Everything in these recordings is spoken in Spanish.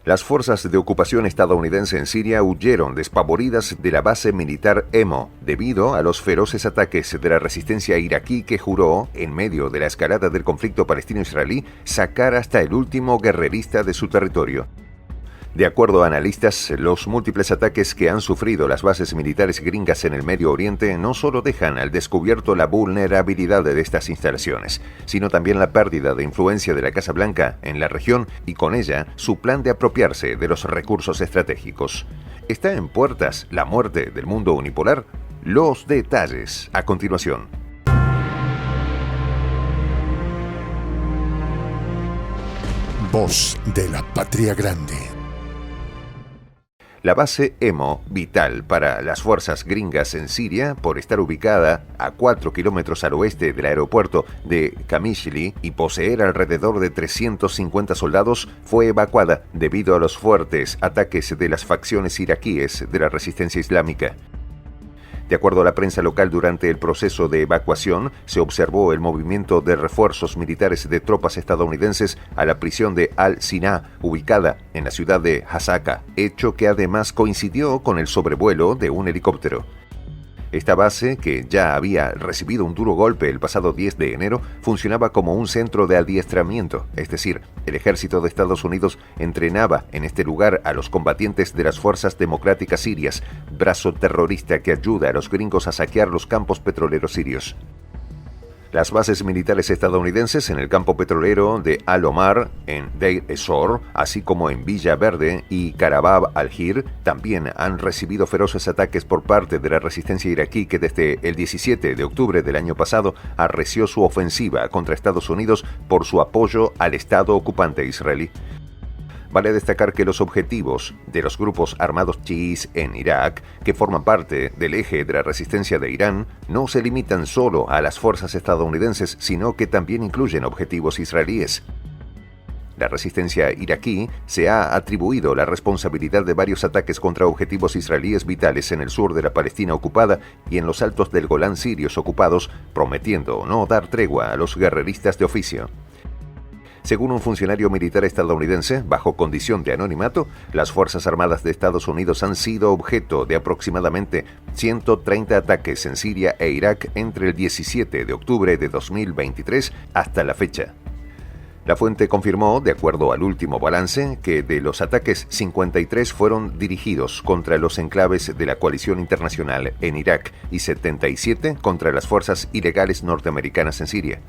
Las fuerzas de ocupación estadounidense en Siria huyeron despavoridas de la base militar Hemo, debido a los feroces ataques de la resistencia iraquí que juró, en medio de la escalada del conflicto palestino-israelí, sacar hasta el último guerrerista de su territorio. De acuerdo a analistas, los múltiples ataques que han sufrido las bases militares gringas en el Medio Oriente no solo dejan al descubierto la vulnerabilidad de estas instalaciones, sino también la pérdida de influencia de la Casa Blanca en la región y con ella su plan de apropiarse de los recursos estratégicos. ¿Está en puertas la muerte del mundo unipolar? Los detalles a continuación. Voz de la Patria Grande. La base Hemo, vital para las fuerzas gringas en Siria, por estar ubicada a 4 kilómetros al oeste del aeropuerto de Qamishli y poseer alrededor de 350 soldados, fue evacuada debido a los fuertes ataques de las facciones iraquíes de la resistencia islámica. De acuerdo a la prensa local, durante el proceso de evacuación se observó el movimiento de refuerzos militares de tropas estadounidenses a la prisión de Al-Sina, ubicada en la ciudad de Hasaka, hecho que además coincidió con el sobrevuelo de un helicóptero. Esta base, que ya había recibido un duro golpe el pasado 10 de enero, funcionaba como un centro de adiestramiento, es decir, el ejército de Estados Unidos entrenaba en este lugar a los combatientes de las Fuerzas Democráticas Sirias, brazo terrorista que ayuda a los gringos a saquear los campos petroleros sirios. Las bases militares estadounidenses en el campo petrolero de Al-Omar, en Deir ez-Zor, así como en Villa Verde y Karabab al-Hir, también han recibido feroces ataques por parte de la resistencia iraquí que desde el 17 de octubre del año pasado arreció su ofensiva contra Estados Unidos por su apoyo al Estado ocupante israelí. Vale destacar que los objetivos de los grupos armados chiíes en Irak, que forman parte del eje de la resistencia de Irán, no se limitan solo a las fuerzas estadounidenses, sino que también incluyen objetivos israelíes. La resistencia iraquí se ha atribuido la responsabilidad de varios ataques contra objetivos israelíes vitales en el sur de la Palestina ocupada y en los altos del Golán sirios ocupados, prometiendo no dar tregua a los guerreristas de oficio. Según un funcionario militar estadounidense, bajo condición de anonimato, las Fuerzas Armadas de Estados Unidos han sido objeto de aproximadamente 130 ataques en Siria e Irak entre el 17 de octubre de 2023 hasta la fecha. La fuente confirmó, de acuerdo al último balance, que de los ataques 53 fueron dirigidos contra los enclaves de la coalición internacional en Irak y 77 contra las fuerzas ilegales norteamericanas en Siria.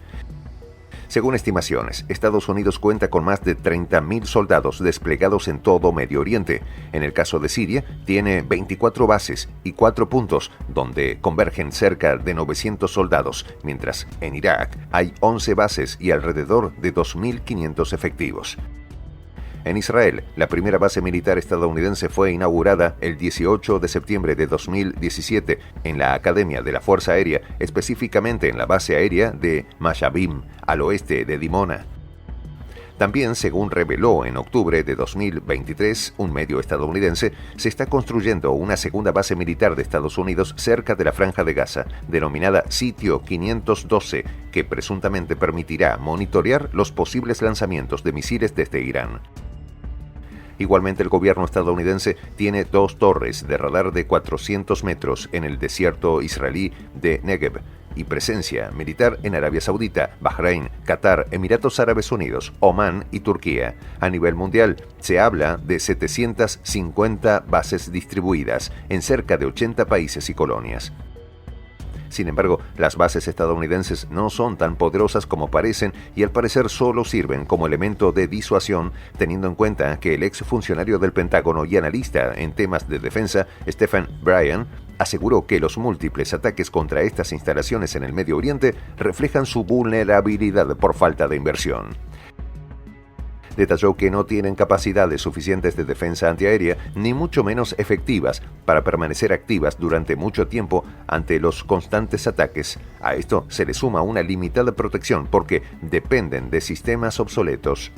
Según estimaciones, Estados Unidos cuenta con más de 30.000 soldados desplegados en todo Medio Oriente. En el caso de Siria, tiene 24 bases y 4 puntos, donde convergen cerca de 900 soldados, mientras en Irak hay 11 bases y alrededor de 2.500 efectivos. En Israel, la primera base militar estadounidense fue inaugurada el 18 de septiembre de 2017 en la Academia de la Fuerza Aérea, específicamente en la base aérea de Mashabim, al oeste de Dimona. También, según reveló en octubre de 2023 un medio estadounidense, se está construyendo una segunda base militar de Estados Unidos cerca de la Franja de Gaza, denominada Sitio 512, que presuntamente permitirá monitorear los posibles lanzamientos de misiles desde Irán. Igualmente, el gobierno estadounidense tiene 2 torres de radar de 400 metros en el desierto israelí de Negev y presencia militar en Arabia Saudita, Bahrein, Qatar, Emiratos Árabes Unidos, Omán y Turquía. A nivel mundial, se habla de 750 bases distribuidas en cerca de 80 países y colonias. Sin embargo, las bases estadounidenses no son tan poderosas como parecen y al parecer solo sirven como elemento de disuasión, teniendo en cuenta que el exfuncionario del Pentágono y analista en temas de defensa, Stephen Bryan, aseguró que los múltiples ataques contra estas instalaciones en el Medio Oriente reflejan su vulnerabilidad por falta de inversión. Detalló que no tienen capacidades suficientes de defensa antiaérea, ni mucho menos efectivas, para permanecer activas durante mucho tiempo ante los constantes ataques. A esto se le suma una limitada protección porque dependen de sistemas obsoletos.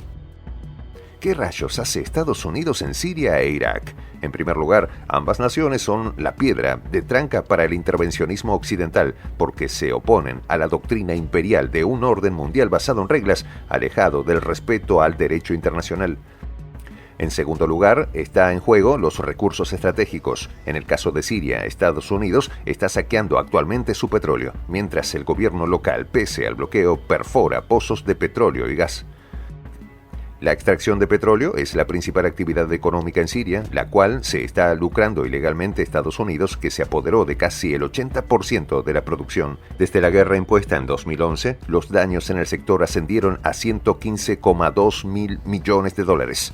¿Qué rayos hace Estados Unidos en Siria e Irak? En primer lugar, ambas naciones son la piedra de tranca para el intervencionismo occidental, porque se oponen a la doctrina imperial de un orden mundial basado en reglas, alejado del respeto al derecho internacional. En segundo lugar, está en juego los recursos estratégicos. En el caso de Siria, Estados Unidos está saqueando actualmente su petróleo, mientras el gobierno local, pese al bloqueo, perfora pozos de petróleo y gas. La extracción de petróleo es la principal actividad económica en Siria, la cual se está lucrando ilegalmente Estados Unidos, que se apoderó de casi el 80% de la producción. Desde la guerra impuesta en 2011, los daños en el sector ascendieron a 115,2 mil millones de dólares.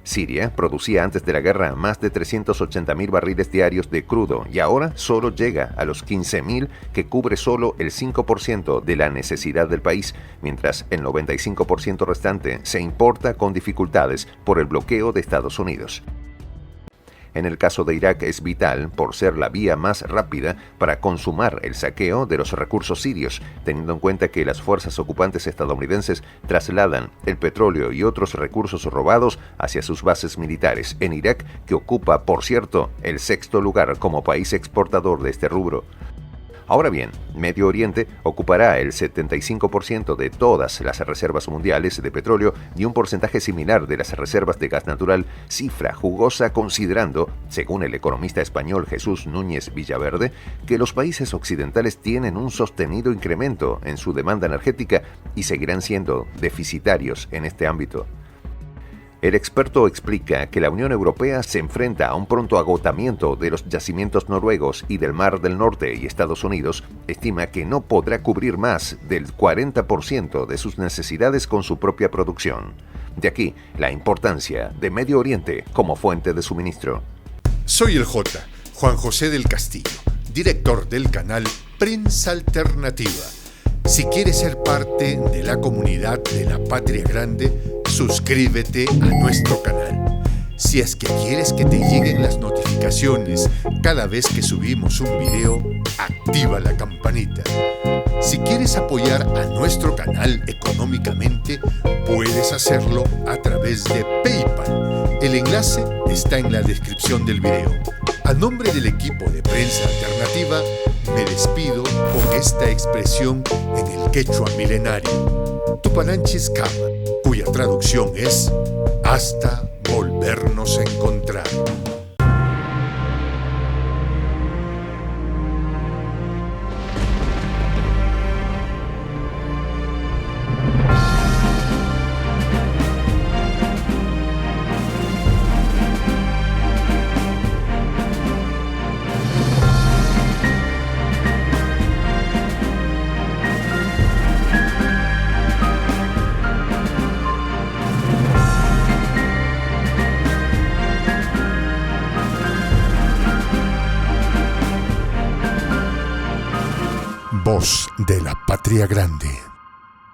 Siria producía antes de la guerra más de 380.000 barriles diarios de crudo y ahora solo llega a los 15.000, que cubre solo el 5% de la necesidad del país, mientras el 95% restante se importa con dificultades por el bloqueo de Estados Unidos. En el caso de Irak es vital por ser la vía más rápida para consumar el saqueo de los recursos sirios, teniendo en cuenta que las fuerzas ocupantes estadounidenses trasladan el petróleo y otros recursos robados hacia sus bases militares en Irak, que ocupa, por cierto, el 6º lugar como país exportador de este rubro. Ahora bien, Medio Oriente ocupará el 75% de todas las reservas mundiales de petróleo y un porcentaje similar de las reservas de gas natural, cifra jugosa considerando, según el economista español Jesús Núñez Villaverde, que los países occidentales tienen un sostenido incremento en su demanda energética y seguirán siendo deficitarios en este ámbito. El experto explica que la Unión Europea se enfrenta a un pronto agotamiento de los yacimientos noruegos y del Mar del Norte, y Estados Unidos estima que no podrá cubrir más del 40% de sus necesidades con su propia producción. De aquí la importancia de Medio Oriente como fuente de suministro. Soy el J, Juan José del Castillo, director del canal Prensa Alternativa. Si quieres ser parte de la comunidad de la Patria Grande, suscríbete a nuestro canal. Si es que quieres que te lleguen las notificaciones cada vez que subimos un video, activa la campanita. Si quieres apoyar a nuestro canal económicamente, puedes hacerlo a través de PayPal. El enlace está en la descripción del video. A nombre del equipo de Prensa Alternativa, me despido con esta expresión en el quechua milenario, Tupananchis Kama, cuya traducción es hasta volvernos a encontrar. Voz de la Patria Grande.